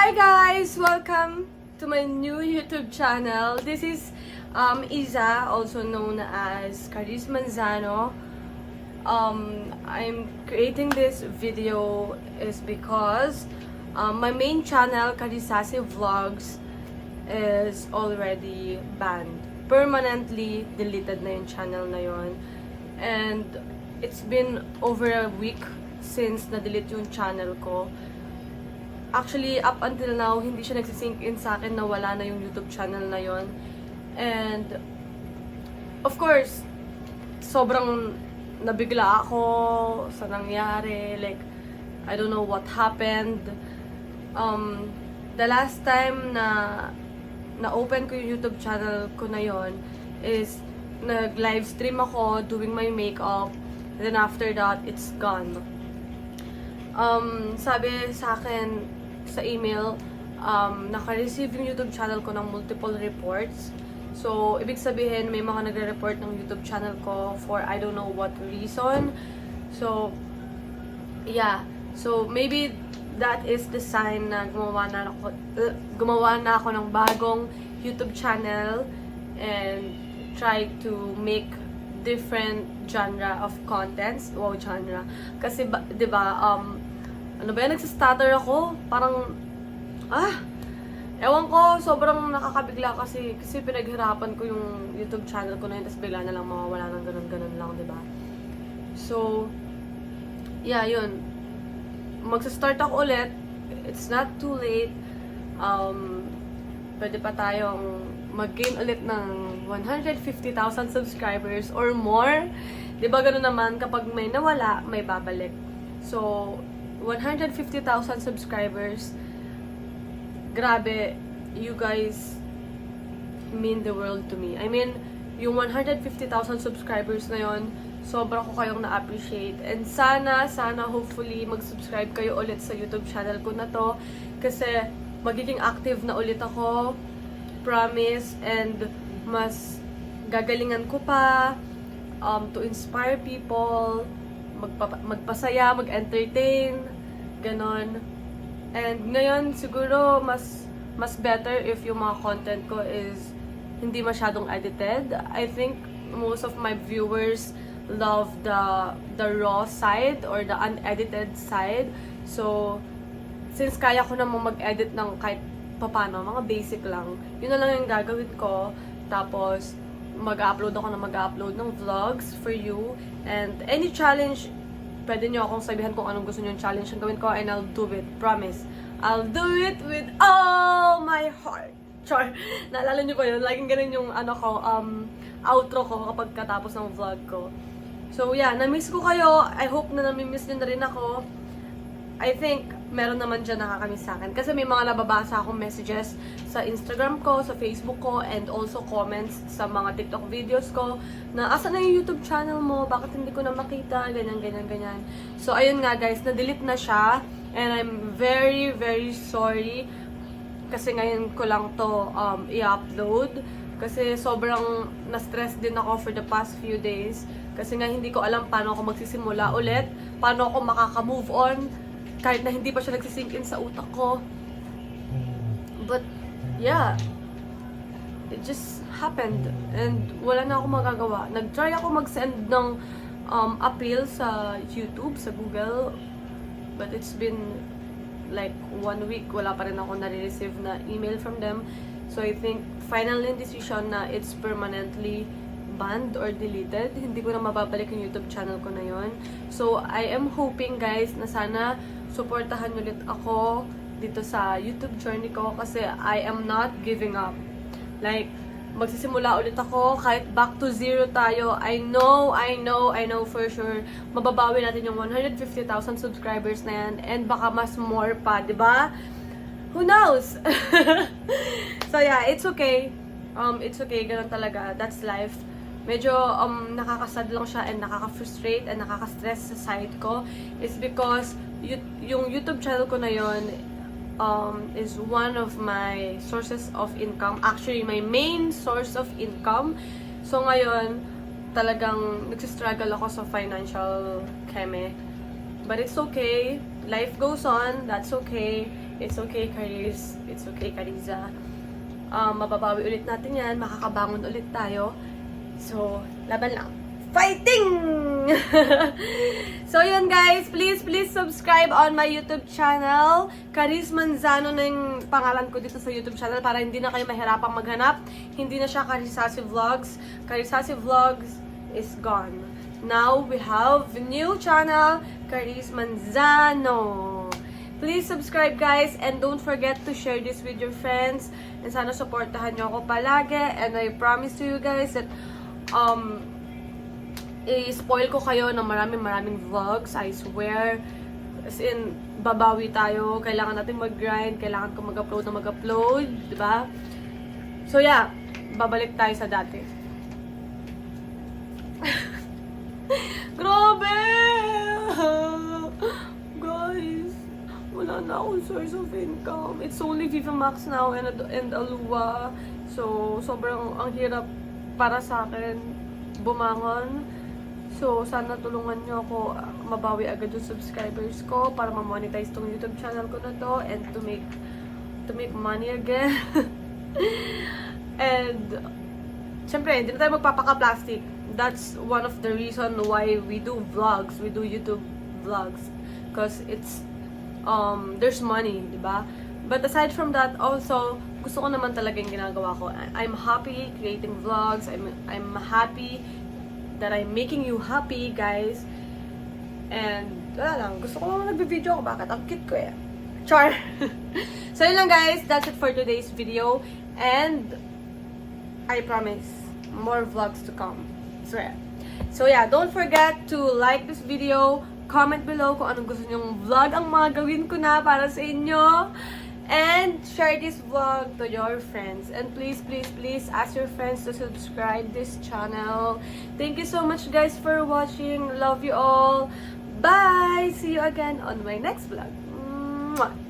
Hi guys! Welcome to my new YouTube channel. This is Iza, also known as Caris Manzano. I'm creating this video is because my main channel, Carisase Vlogs, is already banned. Permanently deleted na yung channel na yon. And it's been over a week since na-delete yung channel ko. Actually, up until now, hindi siya nagsisink in sa akin na wala na yung YouTube channel na yon. And, of course, sobrang nabigla ako sa nangyari. Like, I don't know what happened. The last time na-open ko yung YouTube channel ko na yon is nag-live stream ako doing my makeup. And then after that, it's gone. Sabi sa akin sa email, naka-receive yung YouTube channel ko ng multiple reports. So, ibig sabihin, may mga nagre-report ng YouTube channel ko for I don't know what reason. So, yeah. So, maybe that is the sign na gumawa na ako ng bagong YouTube channel and try to make different genre of contents. Wow, genre. Kasi, di ba, ano ba yan, nagsistutter ako. Parang, ewan ko, sobrang nakakabigla kasi pinaghirapan ko yung YouTube channel ko na yun, tapos bigla na lang mawawala ng ganun-ganun lang, di ba? So, yeah, yun. Magsa-start ako ulit. It's not too late. Pwede pa tayong mag-gain ulit ng 150,000 subscribers or more. Di ba ganun naman, kapag may nawala, may babalik. So, 150,000 subscribers. Grabe, you guys mean the world to me. I mean, yung 150,000 subscribers na yon, sobra ko kayong na-appreciate. And sana, hopefully, mag-subscribe kayo ulit sa YouTube channel ko na to. Kasi, magiging active na ulit ako. Promise. And, mas gagalingan ko pa to inspire people, magpasaya, mag-entertain, ganon. And ngayon, siguro, mas better if yung mga content ko is hindi masyadong edited. I think most of my viewers love the raw side or the unedited side. So, since kaya ko namang mag-edit ng kahit papano, mga basic lang, yun na lang yung gagawin ko. Tapos, mag-upload ng vlogs for you. And any challenge, pwede nyo akong sabihan kung anong gusto nyo yung challenge ang gawin ko, and I'll do it. Promise. I'll do it with all my heart. Char. Naalala nyo ba yun? Laging ganun yung outro ko kapag katapos ng vlog ko. So yeah, na-miss ko kayo. I hope na nami-miss nyo na rin ako. I think meron naman dyan nakakamiss sa akin. Kasi may mga nababasa akong messages sa Instagram ko, sa Facebook ko, and also comments sa mga TikTok videos ko na asa na yung YouTube channel mo? Bakit hindi ko na makita? Ganyan. So, ayun nga guys, na-delete na siya. And I'm very, very sorry. Kasi ngayon ko lang to i-upload. Kasi sobrang na-stress din ako for the past few days. Kasi nga hindi ko alam paano ako magsisimula ulit. Paano ako makaka-move on. Kahit na hindi pa siya nagsisink in sa utak ko. But, yeah. It just happened. And wala na ako magagawa. Nag-try ako mag-send ng appeal sa YouTube, sa Google. But it's been like 1 week. Wala pa rin ako nare-receive na email from them. So, I think final yung decision na it's permanently banned or deleted. Hindi ko na mababalik yung YouTube channel ko na yon. So, I am hoping guys na sana suportahan ulit ako dito sa YouTube journey ko kasi I am not giving up. Like, magsisimula ulit ako kahit back to zero tayo. I know for sure mababawi natin yung 150,000 subscribers na yan and baka mas more pa, di ba? Who knows? So yeah, it's okay. It's okay, ganun talaga. That's life. Medyo nakakasad lang siya and nakaka-frustrate and nakaka-stress sa side ko is because yung YouTube channel ko na yon is one of my sources of income. Actually, my main source of income. So ngayon, talagang nagsistruggle ako sa financial keme. But it's okay. life goes on. That's okay. It's okay, Caris. It's okay, Cariza. Mababawi ulit natin yan. Makakabangon ulit tayo. So, laban lang. Fighting! So, yun guys. Please subscribe on my YouTube channel. Caris Manzano na yung pangalan ko dito sa YouTube channel para hindi na kayo mahirapang maghanap. Hindi na siya Carisasi Vlogs. Carisasi Vlogs is gone. Now, we have new channel, Caris Manzano. Please subscribe guys and don't forget to share this with your friends. And sana supportahan nyo ako palagi. And I promise to you guys that i-spoil ko kayo ng maraming vlogs. I swear. As in, babawi tayo. Kailangan natin mag-grind. Kailangan ko mag-upload. Diba? So yeah, babalik tayo sa dati. Grabe! Guys, wala na akong source of income. It's only Viva Max now and Alua. So, sobrang ang hirap para sa akin bumangon. So, sana tulungan nyo ako mabawi agad yung subscribers ko para ma-monetize tong YouTube channel ko na to and to make money again. And, syempre, hindi na tayo magpapaka-plastic. That's one of the reason why we do vlogs, we do YouTube vlogs. Because it's, there's money, diba? But aside from that, also, gusto ko naman talaga yung ginagawa ko. I'm happy creating vlogs. I'm happy that I'm making you happy, guys. And, wala lang. Gusto ko lang nagbe-video ako. Bakit? Ang cute ko eh. Char! So, yun lang, guys. That's it for today's video. And, I promise, more vlogs to come. Swear. So, yeah. Don't forget to like this video. Comment below kung anong gusto nyong vlog ang mga gawin ko na para sa inyo. And share this vlog to your friends. And please ask your friends to subscribe this channel. Thank you so much guys for watching. Love you all. Bye! See you again on my next vlog. Mwah!